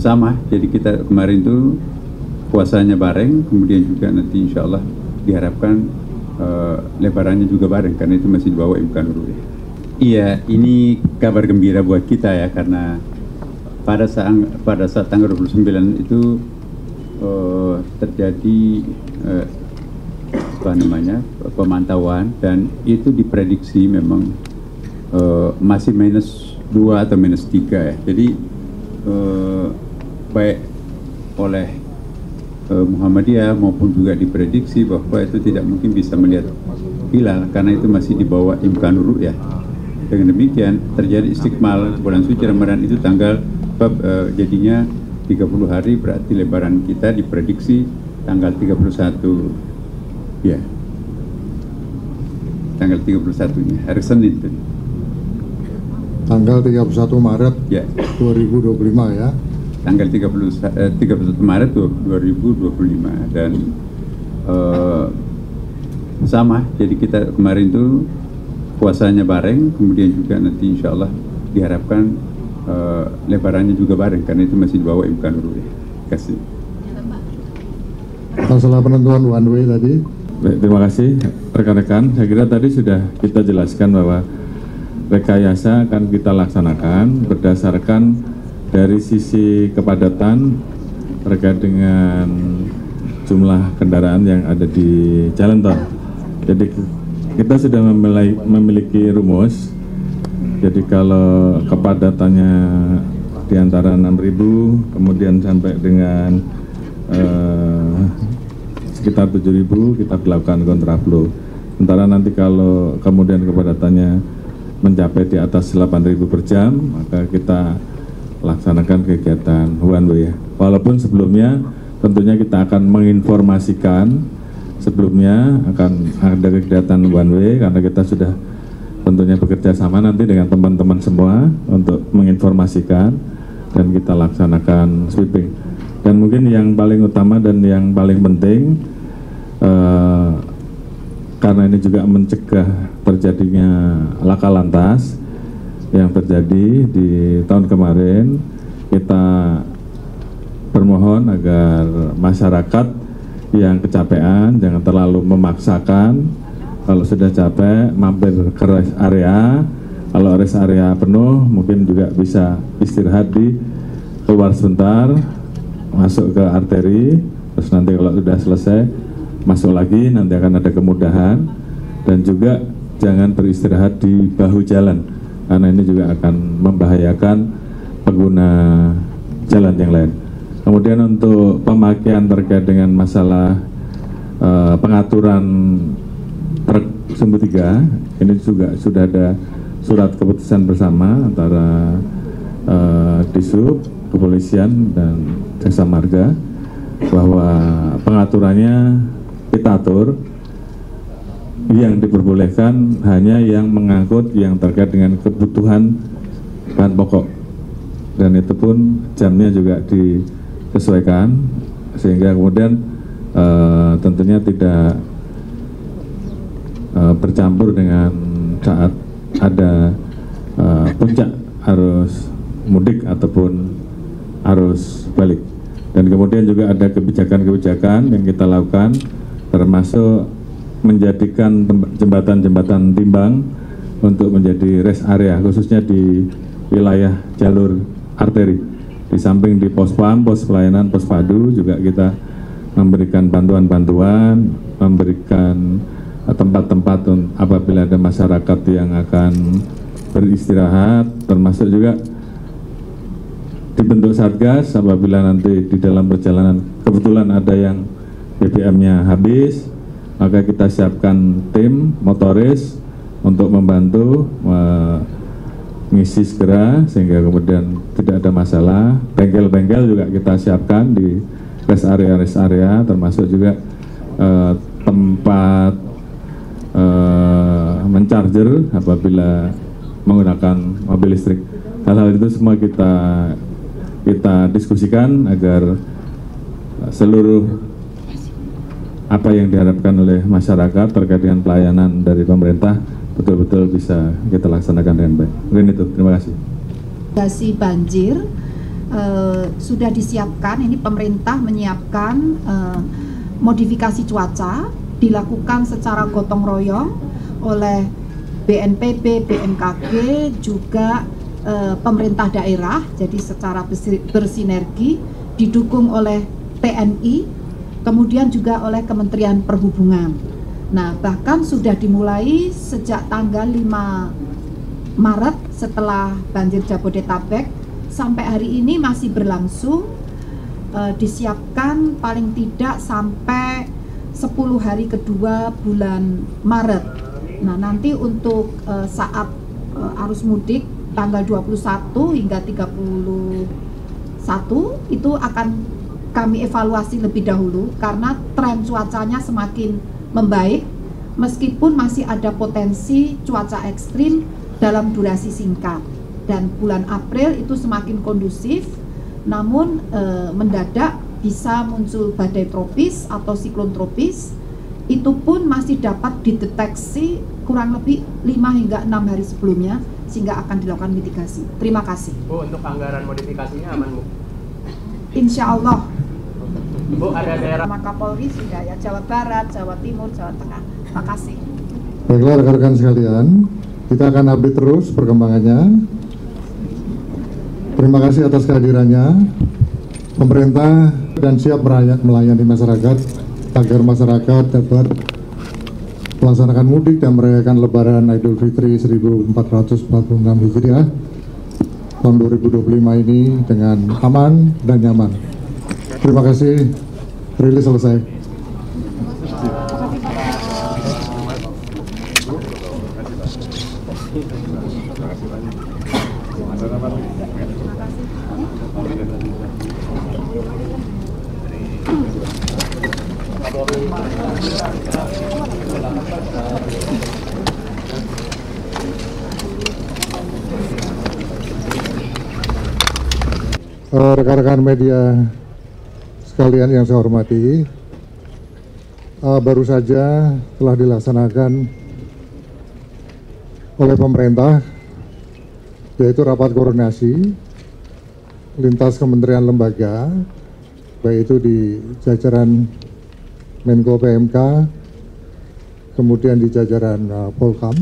sama. Jadi kita kemarin itu puasanya bareng, kemudian juga nanti insya Allah diharapkan lebarannya juga bareng, karena itu masih dibawa Imkan Nurul. Iya, ini kabar gembira buat kita ya, karena pada saat tanggal 29 itu terjadi pemantauan, dan itu diprediksi memang masih -2 atau -3 ya. Jadi baik oleh Muhammadiyah maupun juga diprediksi bahwa itu tidak mungkin bisa melihat hilal karena itu masih di bawah Imkan Nurul ya. Dengan demikian terjadi istiqmal bulan suci Ramadan itu tanggal jadinya 30 hari, berarti lebaran kita diprediksi tanggal 31 ya. Tanggal 31-nya hari Senin itu. Tanggal 31 Maret ya. 2025 ya. Tanggal 31 Maret 2025 dan sama. Jadi kita kemarin itu puasanya bareng, kemudian juga nanti insya Allah diharapkan lebarannya juga bareng, karena itu masih dibawa Imkan Nurul ya. Terima kasih. Masalah penentuan one way tadi. Baik, terima kasih rekan-rekan. Saya kira tadi sudah kita jelaskan bahwa rekayasa akan kita laksanakan berdasarkan dari sisi kepadatan terkait dengan jumlah kendaraan yang ada di jalan tol. Jadi kita sudah memiliki rumus. Jadi kalau kepadatannya di antara 6.000 kemudian sampai dengan sekitar 7.000 kita lakukan kontraflow. Sementara nanti kalau kemudian kepadatannya mencapai di atas 8.000 per jam, maka kita laksanakan kegiatan one way ya. Walaupun sebelumnya tentunya kita akan menginformasikan sebelumnya akan ada kegiatan one way, karena kita sudah tentunya bekerja sama nanti dengan teman-teman semua untuk menginformasikan dan kita laksanakan sweeping. Dan mungkin yang paling utama dan yang paling penting karena ini juga mencegah terjadinya laka lantas yang terjadi di tahun kemarin, kita bermohon agar masyarakat yang kecapean jangan terlalu memaksakan. Kalau sudah capek mampir ke rest area, kalau rest area penuh mungkin juga bisa istirahat di keluar sebentar, masuk ke arteri, terus nanti kalau sudah selesai masuk lagi, nanti akan ada kemudahan. Dan juga jangan beristirahat di bahu jalan, karena ini juga akan membahayakan pengguna jalan yang lain. Kemudian untuk pemakaian terkait dengan masalah pengaturan truk sumbu 3, ini juga sudah ada surat keputusan bersama antara Disub, Kepolisian dan Jasa Marga bahwa pengaturannya kita atur. Yang diperbolehkan hanya yang mengangkut yang terkait dengan kebutuhan bahan pokok, dan itu pun jamnya juga disesuaikan sehingga kemudian tentunya tidak bercampur dengan saat ada puncak arus mudik ataupun arus balik. Dan kemudian juga ada kebijakan-kebijakan yang kita lakukan, termasuk menjadikan jembatan-jembatan timbang untuk menjadi rest area, khususnya di wilayah jalur arteri. Di samping di pospam, pos pelayanan, pos padu, juga kita memberikan bantuan-bantuan, memberikan tempat-tempat apabila ada masyarakat yang akan beristirahat, termasuk juga dibentuk satgas apabila nanti di dalam perjalanan kebetulan ada yang BBM-nya habis, maka kita siapkan tim motoris untuk membantu mengisi segera sehingga kemudian tidak ada masalah. Bengkel-bengkel juga kita siapkan di rest area, termasuk juga tempat mencharger apabila menggunakan mobil listrik. Hal-hal itu semua kita diskusikan agar seluruh apa yang diharapkan oleh masyarakat terkait dengan pelayanan dari pemerintah betul-betul bisa kita laksanakan dengan baik. Mungkin itu, terima kasih. Mitigasi banjir sudah disiapkan, ini pemerintah menyiapkan modifikasi cuaca, dilakukan secara gotong royong oleh BNPB, BMKG, juga pemerintah daerah, jadi secara bersinergi, didukung oleh TNI, kemudian juga oleh Kementerian Perhubungan. Nah, bahkan sudah dimulai sejak tanggal 5 Maret setelah banjir Jabodetabek sampai hari ini masih berlangsung, disiapkan paling tidak sampai 10 hari kedua bulan Maret. Nah, nanti untuk saat arus mudik tanggal 21 hingga 31 itu akan kami evaluasi lebih dahulu karena tren cuacanya semakin membaik meskipun masih ada potensi cuaca ekstrim dalam durasi singkat, dan bulan April itu semakin kondusif, namun mendadak bisa muncul badai tropis atau siklon tropis. Itu pun masih dapat dideteksi kurang lebih 5 hingga 6 hari sebelumnya, sehingga akan dilakukan mitigasi. Terima kasih. Bu, untuk anggaran modifikasinya aman, Bu? Insya Allah. Bu, ada daerah Kapolri sudah ya, Jawa Barat, Jawa Timur, Jawa Tengah. Terima kasih. Baiklah rekan-rekan sekalian, kita akan update terus perkembangannya. Terima kasih atas kehadirannya. Pemerintah dan siap melayani masyarakat agar masyarakat dapat melaksanakan mudik dan merayakan Lebaran Idul Fitri 1446 Hijriah tahun 2025 ini dengan aman dan nyaman. Terima kasih. Rilis selesai. Rekan-rekan media sekalian yang saya hormati, baru saja telah dilaksanakan oleh pemerintah, yaitu rapat koordinasi lintas kementerian lembaga, baik itu di jajaran Menko PMK, kemudian di jajaran Polkam,